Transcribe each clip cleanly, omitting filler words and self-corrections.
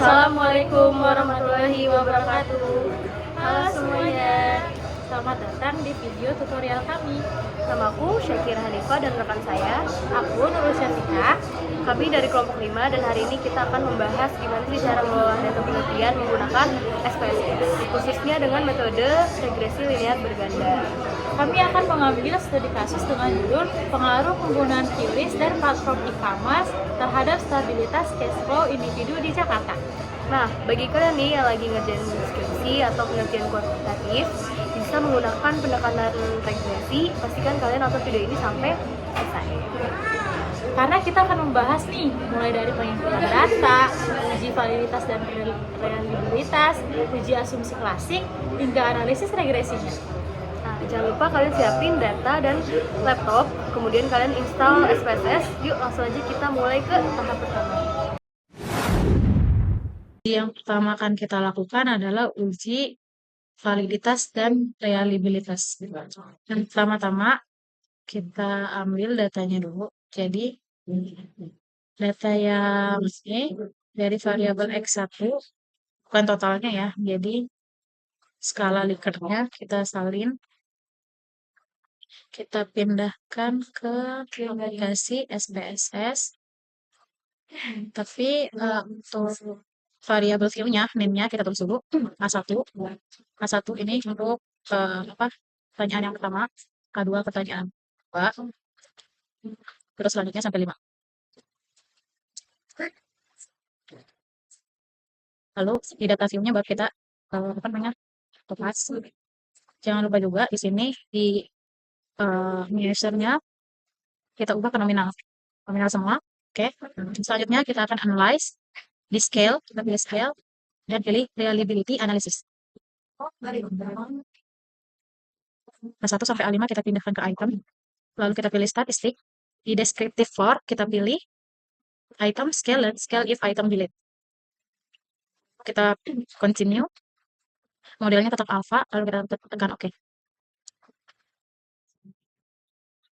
Assalamualaikum warahmatullahi wabarakatuh. Halo semuanya, selamat datang di video tutorial kami. Namaku Syakira Hanifah dan rekan saya, aku Nurul Syafiqah. Kami dari kelompok 5 dan hari ini kita akan membahas gimana sih cara mengolah data penelitian menggunakan SPSS, khususnya dengan metode regresi linear berganda. Kami akan mengambil studi kasus dengan judul pengaruh penggunaan QRIS dan platform e-commerce terhadap stabilitas cash flow individu di Jakarta. Nah, bagi kalian nih yang lagi ngerjain skripsi atau penelitian kuantitatif, bisa menggunakan pendekatan regresi, pastikan kalian nonton video ini sampai selesai. Karena kita akan membahas nih, mulai dari pengumpulan data, uji validitas dan reliabilitas, uji asumsi klasik, hingga analisis regresinya. Nah, jangan lupa kalian siapin data dan laptop, kemudian kalian install SPSS. Yuk langsung aja kita mulai ke tahap pertama. Yang pertama akan kita lakukan adalah uji validitas dan reliabilitas. Yang pertama-tama kita ambil datanya dulu. Jadi data yang ini dari variabel X1 bukan totalnya ya. Jadi skala Likert-nya kita salin. Kita pindahkan ke aplikasi SPSS. Tapi untuk variabel view-nya, name-nya kita tulis dulu A1. A1 ini untuk pertanyaan yang pertama, A2 pertanyaan kedua, terus selanjutnya sampai 5. Lalu di data view-nya baru kita lepas. Jangan lupa juga di sini di measure-nya kita ubah ke nominal. Nominal semua. Oke. Selanjutnya kita akan analyze di scale, kita pilih scale dan pilih reliability analysis. A1 sampai A5 kita pindahkan ke item. Lalu kita pilih statistik. Di descriptive for kita pilih item scale dan scale if item delete. Kita continue. Modelnya tetap alpha, lalu kita tekan OK.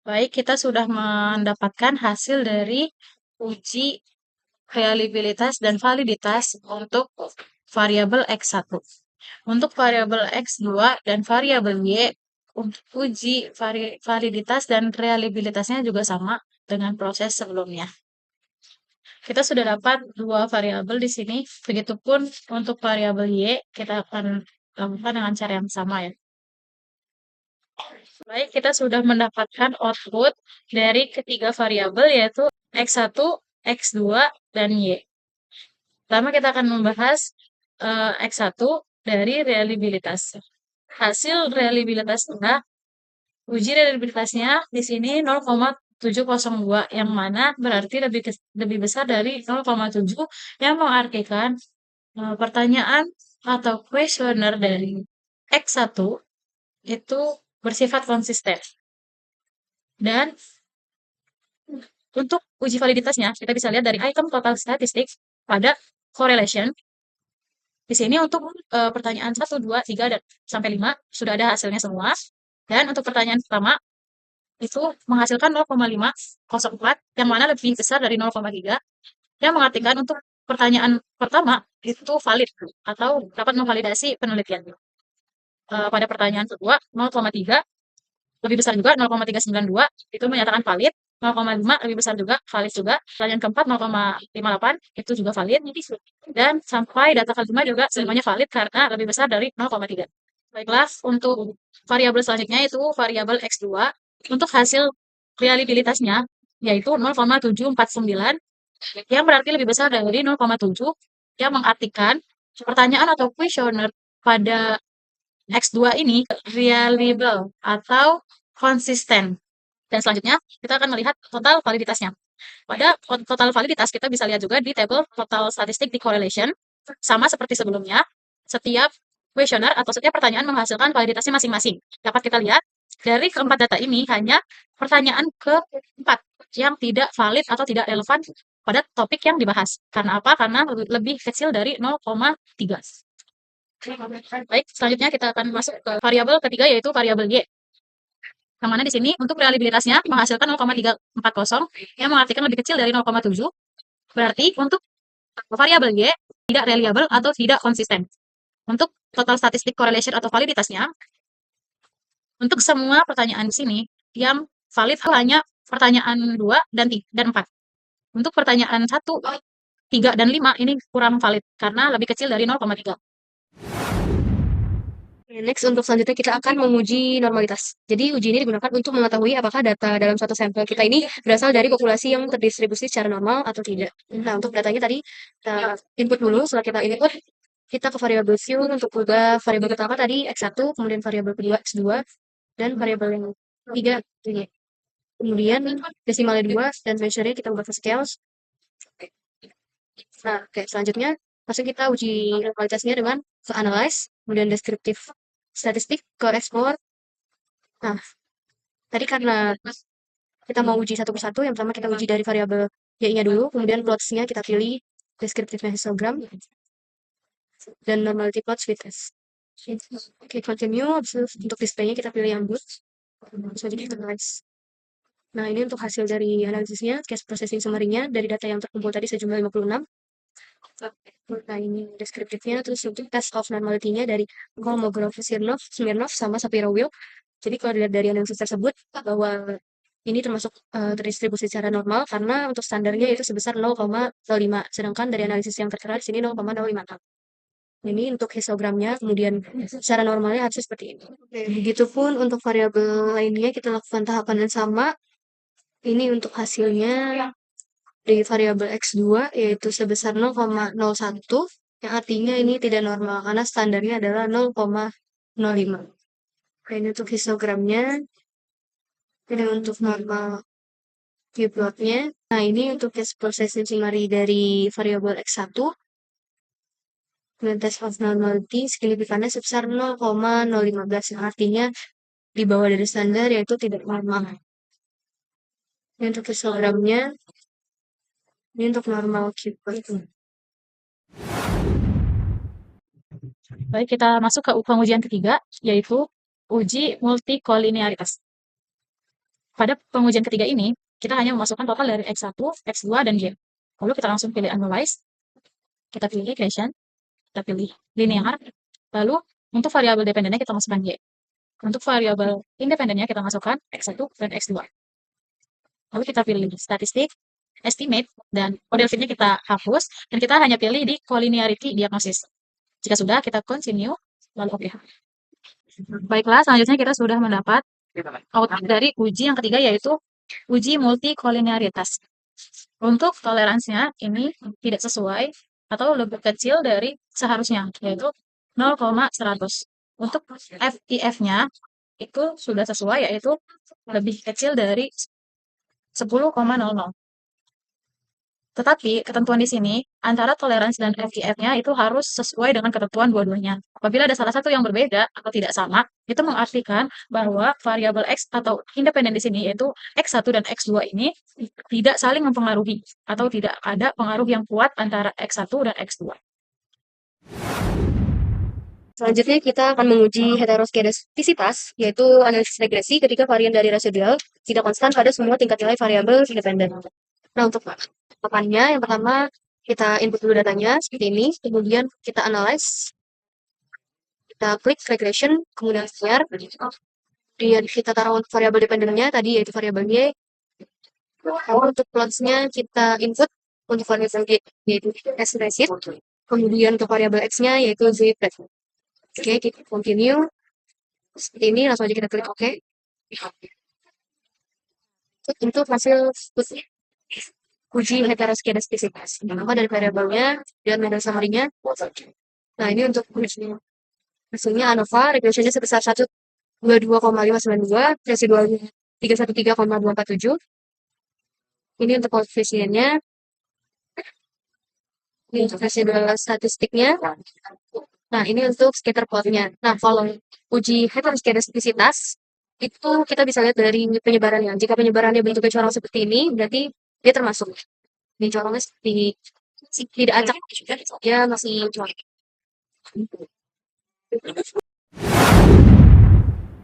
Baik, kita sudah mendapatkan hasil dari uji reliabilitas dan validitas untuk variabel X1. Untuk variabel X2 dan variabel Y, untuk uji validitas dan reliabilitasnya juga sama dengan proses sebelumnya. Kita sudah dapat dua variabel di sini, begitupun untuk variabel Y, kita akan lakukan dengan cara yang sama ya. Baik, kita sudah mendapatkan output dari ketiga variabel yaitu X1, X2, dan Y. Pertama kita akan membahas X1 dari reliabilitas. Hasil reliabilitasnya, uji reliabilitasnya di sini 0,702 yang mana berarti lebih besar dari 0,7 yang mengartikan pertanyaan atau kuesioner dari X1 itu bersifat konsisten. Dan untuk uji validitasnya, kita bisa lihat dari item total statistik pada correlation. Di sini untuk pertanyaan 1, 2, 3, dan sampai 5 sudah ada hasilnya semua. Dan untuk pertanyaan pertama, itu menghasilkan 0,504, yang mana lebih besar dari 0,3, yang mengartikan untuk pertanyaan pertama itu valid atau dapat memvalidasi penelitian. Pada pertanyaan kedua, 0,3 lebih besar juga, 0,392 itu menyatakan valid, 0,5 lebih besar juga, valid juga. Pertanyaan keempat 0,58 itu juga valid, dan sampai data kelima juga semuanya valid karena lebih besar dari 0,3. Baiklah, untuk variabel selanjutnya itu variabel X2. Untuk hasil reliabilitasnya yaitu 0,749 yang berarti lebih besar dari 0,7, yang mengartikan pertanyaan atau kuesioner pada X2 ini reliable atau konsisten. Dan selanjutnya kita akan melihat total validitasnya. Pada total validitas kita bisa lihat juga di tabel total statistik di correlation. Sama seperti sebelumnya, setiap kuesioner atau setiap pertanyaan menghasilkan validitasnya masing-masing. Dapat kita lihat dari keempat data ini hanya pertanyaan keempat yang tidak valid atau tidak relevan pada topik yang dibahas. Karena apa? Karena lebih kecil dari 0,3. Baik, selanjutnya kita akan masuk ke variabel ketiga yaitu variabel Y. Yang mana di sini untuk reliabilitasnya menghasilkan 0,340 yang mengartikan lebih kecil dari 0,7. Berarti untuk variabel Y tidak reliable atau tidak konsisten. Untuk total statistik correlation atau validitasnya, untuk semua pertanyaan di sini yang valid hanya pertanyaan 2 dan 4. Untuk pertanyaan 1, 3, dan 5 ini kurang valid karena lebih kecil dari 0,3. Next, untuk selanjutnya kita akan menguji normalitas. Jadi, uji ini digunakan untuk mengetahui apakah data dalam suatu sampel kita ini berasal dari populasi yang terdistribusi secara normal atau tidak. Nah, untuk datanya tadi, kita input dulu. Setelah kita input, kita ke variabel Q untuk ubah variabel pertama tadi X1, kemudian variabel kedua X2, dan variabel yang ketiga Y. Kemudian desimalnya 2 dan measure-nya kita ubah ke scale. Nah, oke, selanjutnya langsung kita uji normalitasnya dengan ke analyze, kemudian deskriptif statistik, ke explore. Nah, tadi karena kita mau uji satu persatu, yang pertama kita uji dari variabel y-nya dulu, kemudian plots-nya kita pilih deskriptifnya histogram, dan normality plots with S. Oke, continue. Untuk display-nya kita pilih yang good. Selanjutnya kita analyze. Nah, ini untuk hasil dari analisisnya, case processing summary-nya dari data yang terkumpul tadi sejumlah 56. Nah, ini deskriptifnya, terus untuk test of normality-nya dari Kolmogorov, Smirnov, sama Shapiro-Wilk. Jadi kalau dilihat dari analisis tersebut, bahwa ini termasuk terdistribusi secara normal karena untuk standarnya itu sebesar 0,05, sedangkan dari analisis yang tertera di sini 0,056. Ini untuk histogramnya, kemudian secara normalnya harusnya seperti ini. Begitupun untuk variabel lainnya kita lakukan tahapan yang sama. Ini untuk hasilnya dari variabel X2 yaitu sebesar 0,01, yang artinya ini tidak normal karena standarnya adalah 0,05. Ini untuk histogramnya, ini untuk normal Q-plotnya. Nah, ini untuk case processing summary dari variabel X1. Kemudian test of normality signifikannya sebesar 0,015, yang artinya di bawah dari standar yaitu tidak normal. Ini untuk histogramnya, ini untuk normal Q-plot. Baik, kita masuk ke pengujian ketiga, yaitu uji multikolinearitas. Pada pengujian ketiga ini, kita hanya memasukkan total dari X1, X2, dan Y. Lalu kita langsung pilih analyze, kita pilih regression, kita pilih linear, lalu untuk variabel dependennya kita masukkan Y. Untuk variabel independennya kita masukkan X1 dan X2. Lalu kita pilih statistik, estimate, dan model fit-nya kita hapus, dan kita hanya pilih di collinearity diagnosis. Jika sudah, kita continue, lalu oke. Baiklah, selanjutnya kita sudah mendapat output dari uji yang ketiga, yaitu uji multikolinearitas. Untuk toleransinya ini tidak sesuai atau lebih kecil dari seharusnya, yaitu 0,100. Untuk FIF-nya itu sudah sesuai, yaitu lebih kecil dari 10,00. Tetapi ketentuan di sini antara toleransi dan FIF-nya itu harus sesuai dengan ketentuan dua-duanya. Apabila ada salah satu yang berbeda atau tidak sama, itu mengartikan bahwa variabel X atau independen di sini yaitu X1 dan X2 ini tidak saling mempengaruhi atau tidak ada pengaruh yang kuat antara X1 dan X2. Selanjutnya kita akan menguji heteroskedastisitas, yaitu analisis regresi ketika varian dari residual tidak konstan pada semua tingkat nilai variabel independen. Nah, untuk tahapannya, yang pertama kita input dulu datanya seperti ini, kemudian kita analyze, kita klik regression, kemudian linear, kemudian kita taruh untuk variabel dependennya tadi yaitu variabel Y. Lalu untuk plots-nya kita input untuk variabel Y yaitu S resid, kemudian untuk variabel X-nya yaitu Z flat. Oke, kita continue. Seperti ini, langsung aja kita klik OK. Untuk hasil uji heteroskedastisitas. Nama dari variabelnya dan model summary-nya. Nah, ini untuk hasilnya ANOVA, regressionnya sebesar 122,592, residualnya 313,247. Ini untuk koefisiennya. Ini untuk residual statistiknya. Nah, ini untuk scatter plot-nya. Nah, kalau uji heteroskedastisitas, itu kita bisa lihat dari penyebarannya. Jika penyebarannya bentuknya corong seperti ini, berarti dia termasuk. Ini corongnya seperti tidak acak, dia masih corong.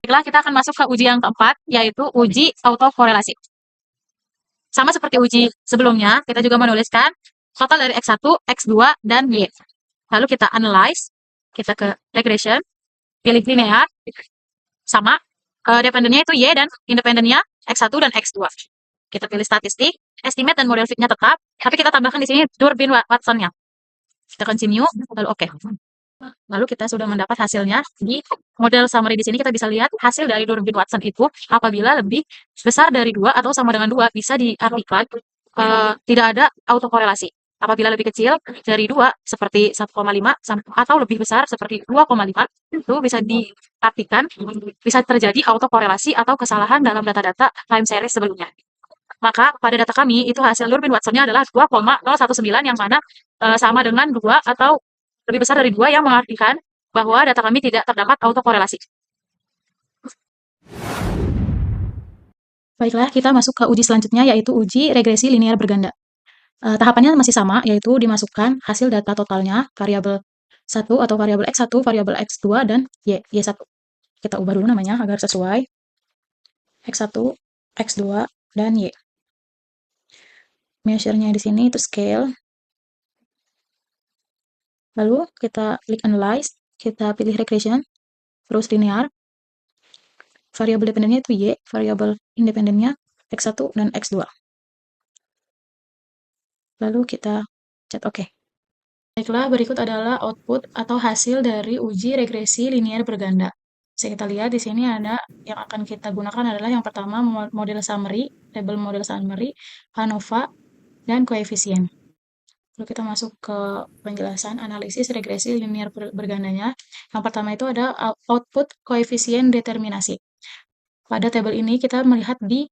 Baiklah, kita akan masuk ke uji yang keempat, yaitu uji autokorelasi. Sama seperti uji sebelumnya, kita juga menuliskan total dari X1, X2, dan Y. Lalu kita analyze, kita ke regression, pilih linear, sama dependennya itu Y dan independennya X1 dan X2. Kita pilih statistik, estimate dan model fit-nya tetap, tapi kita tambahkan di sini Durbin-Watson-nya. Kita continue, lalu oke. Lalu kita sudah mendapat hasilnya di model summary. Di sini kita bisa lihat hasil dari Durbin-Watson itu apabila lebih besar dari 2 atau sama dengan 2 bisa diartikan tidak ada autokorelasi. Apabila lebih kecil dari 2 seperti 1,5 atau lebih besar seperti 2,5 itu bisa diartikan bisa terjadi autokorelasi atau kesalahan dalam data-data time series sebelumnya. Maka pada data kami itu hasil Durbin-Watson-nya adalah 2,019 yang mana sama dengan 2 atau lebih besar dari 2 yang mengartikan bahwa data kami tidak terdapat autokorelasi. Baiklah, kita masuk ke uji selanjutnya yaitu uji regresi linear berganda. Tahapannya masih sama, yaitu dimasukkan hasil data totalnya, variabel 1 atau variabel X1, variabel X2, dan Y1. Kita ubah dulu namanya agar sesuai. X1, X2, dan Y. Measure-nya di sini itu scale. Lalu kita klik analyze, kita pilih regression, terus linear. Variabel dependennya itu Y, variabel independennya X1 dan X2. Lalu kita chat OK. Baiklah, berikut adalah output atau hasil dari uji regresi linear berganda. Bisa kita lihat di sini ada yang akan kita gunakan adalah yang pertama model summary, label model summary, ANOVA, dan koefisien. Lalu kita masuk ke penjelasan analisis regresi linear bergandanya. Yang pertama itu ada output koefisien determinasi. Pada tabel ini kita melihat di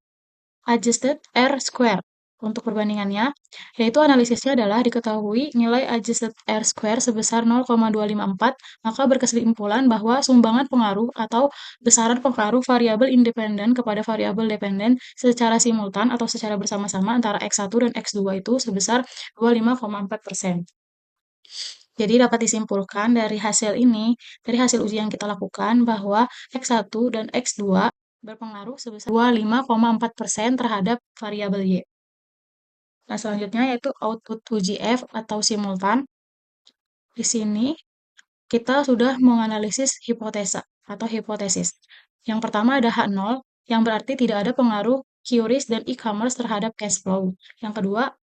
adjusted R-square. Untuk perbandingannya, yaitu analisisnya adalah diketahui nilai adjusted R-square sebesar 0,254, maka berkesimpulan bahwa sumbangan pengaruh atau besaran pengaruh variabel independen kepada variabel dependen secara simultan atau secara bersama-sama antara X1 dan X2 itu sebesar 25,4%. Jadi dapat disimpulkan dari hasil ini, dari hasil uji yang kita lakukan bahwa X1 dan X2 berpengaruh sebesar 25,4% terhadap variabel Y. Nah, selanjutnya yaitu output uji F atau simultan. Di sini kita sudah menganalisis hipotesa atau hipotesis. Yang pertama ada H0, yang berarti tidak ada pengaruh QRIS dan e-commerce terhadap cash flow. Yang kedua,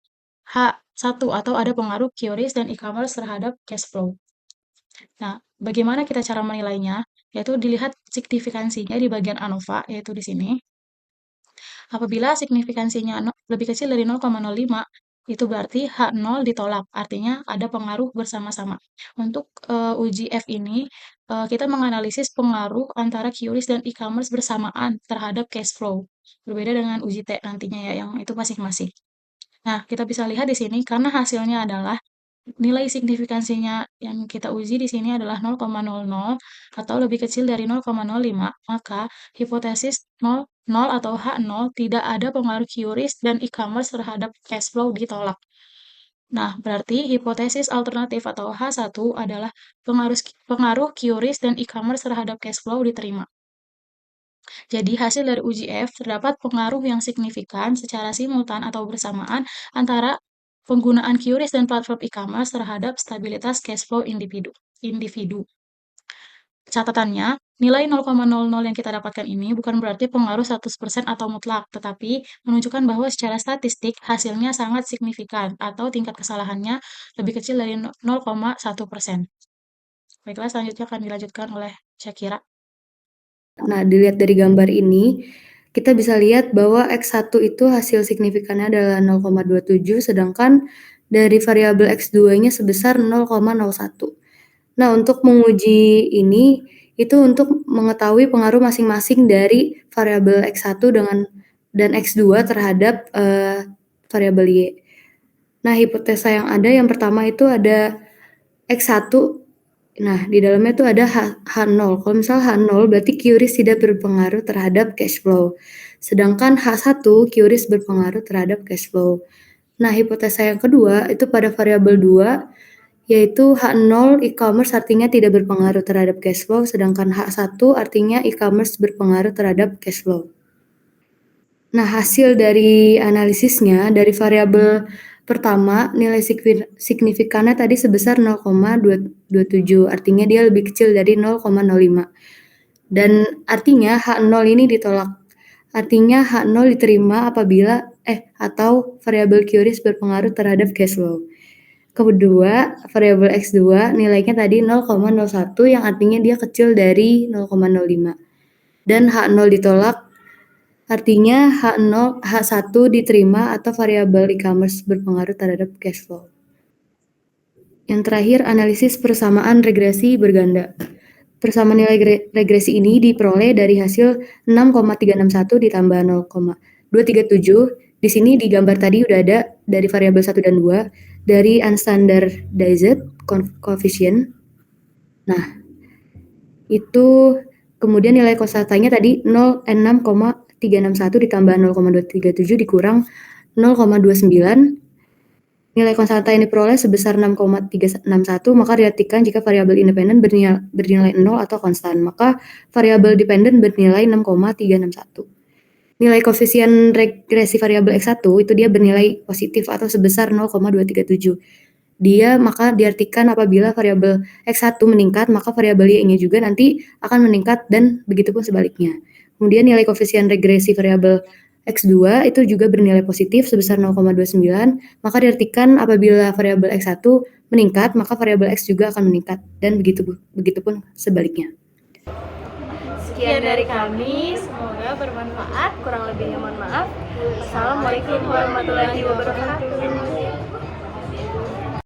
H1 atau ada pengaruh QRIS dan e-commerce terhadap cash flow. Nah, bagaimana kita cara menilainya? Yaitu dilihat signifikansinya di bagian ANOVA, yaitu di sini. Apabila signifikansinya lebih kecil dari 0,05, itu berarti H0 ditolak, artinya ada pengaruh bersama-sama. Untuk uji F ini, kita menganalisis pengaruh antara QRIS dan e-commerce bersamaan terhadap cash flow. Berbeda dengan uji T nantinya ya, yang itu masing-masing. Nah, kita bisa lihat di sini, karena hasilnya adalah nilai signifikansinya yang kita uji di sini adalah 0,00 atau lebih kecil dari 0,05, maka hipotesis 0 atau H0 tidak ada pengaruh QRIS dan e-commerce terhadap cash flow ditolak. Nah, berarti hipotesis alternatif atau H1 adalah pengaruh QRIS dan e-commerce terhadap cash flow diterima. Jadi, hasil dari uji F terdapat pengaruh yang signifikan secara simultan atau bersamaan antara penggunaan QRIS dan platform e-commerce terhadap stabilitas cash flow individu. Catatannya, nilai 0,00 yang kita dapatkan ini bukan berarti pengaruh 100% atau mutlak, tetapi menunjukkan bahwa secara statistik hasilnya sangat signifikan atau tingkat kesalahannya lebih kecil dari 0,1%. Baiklah, selanjutnya akan dilanjutkan oleh Syakira. Nah, dilihat dari gambar ini, kita bisa lihat bahwa X1 itu hasil signifikannya adalah 0,27, sedangkan dari variabel X2-nya sebesar 0,01. Nah, untuk menguji ini, itu untuk mengetahui pengaruh masing-masing dari variabel X1 dan X2 terhadap variabel Y. Nah, hipotesa yang ada yang pertama itu ada X1. Nah, di dalamnya itu ada H0. Kalau misal H0 berarti QRIS tidak berpengaruh terhadap cash flow. Sedangkan H1 QRIS berpengaruh terhadap cash flow. Nah, hipotesa yang kedua itu pada variabel 2, yaitu H0 e-commerce artinya tidak berpengaruh terhadap cash flow, sedangkan H1 artinya e-commerce berpengaruh terhadap cash flow. Nah, hasil dari analisisnya dari variabel Pertama, nilai signifikannya tadi sebesar 0,227, artinya dia lebih kecil dari 0,05. Dan artinya H0 ini ditolak. Artinya H0 diterima apabila atau variabel QRIS berpengaruh terhadap cash flow. Kedua, variabel X2 nilainya tadi 0,01 yang artinya dia kecil dari 0,05. Dan H0 ditolak, artinya H1 diterima atau variabel e-commerce berpengaruh terhadap cash flow. Yang terakhir, analisis persamaan regresi berganda. Persamaan nilai regresi ini diperoleh dari hasil 6,361 ditambah 0,237. Di sini di gambar tadi udah ada dari variabel 1 dan 2, dari unstandardized coefficient. Nah, itu kemudian nilai konstantanya tadi 6,361 ditambah 0,237 dikurang 0,29. Nilai konstanta yang diperoleh sebesar 6,361, maka diartikan jika variabel independen bernilai 0 atau konstan, maka variabel dependen bernilai 6,361. Nilai koefisien regresi variabel X1 itu dia bernilai positif atau sebesar 0,237. Maka diartikan apabila variabel X1 meningkat, maka variabel Y-nya juga nanti akan meningkat dan begitupun sebaliknya. Kemudian nilai koefisien regresi variabel X2 itu juga bernilai positif sebesar 0,29, maka diartikan apabila variabel X1 meningkat, maka variabel X juga akan meningkat, dan begitupun sebaliknya. Sekian dari kami, semoga bermanfaat. Kurang lebihnya mohon maaf. Wassalamualaikum warahmatullahi wabarakatuh.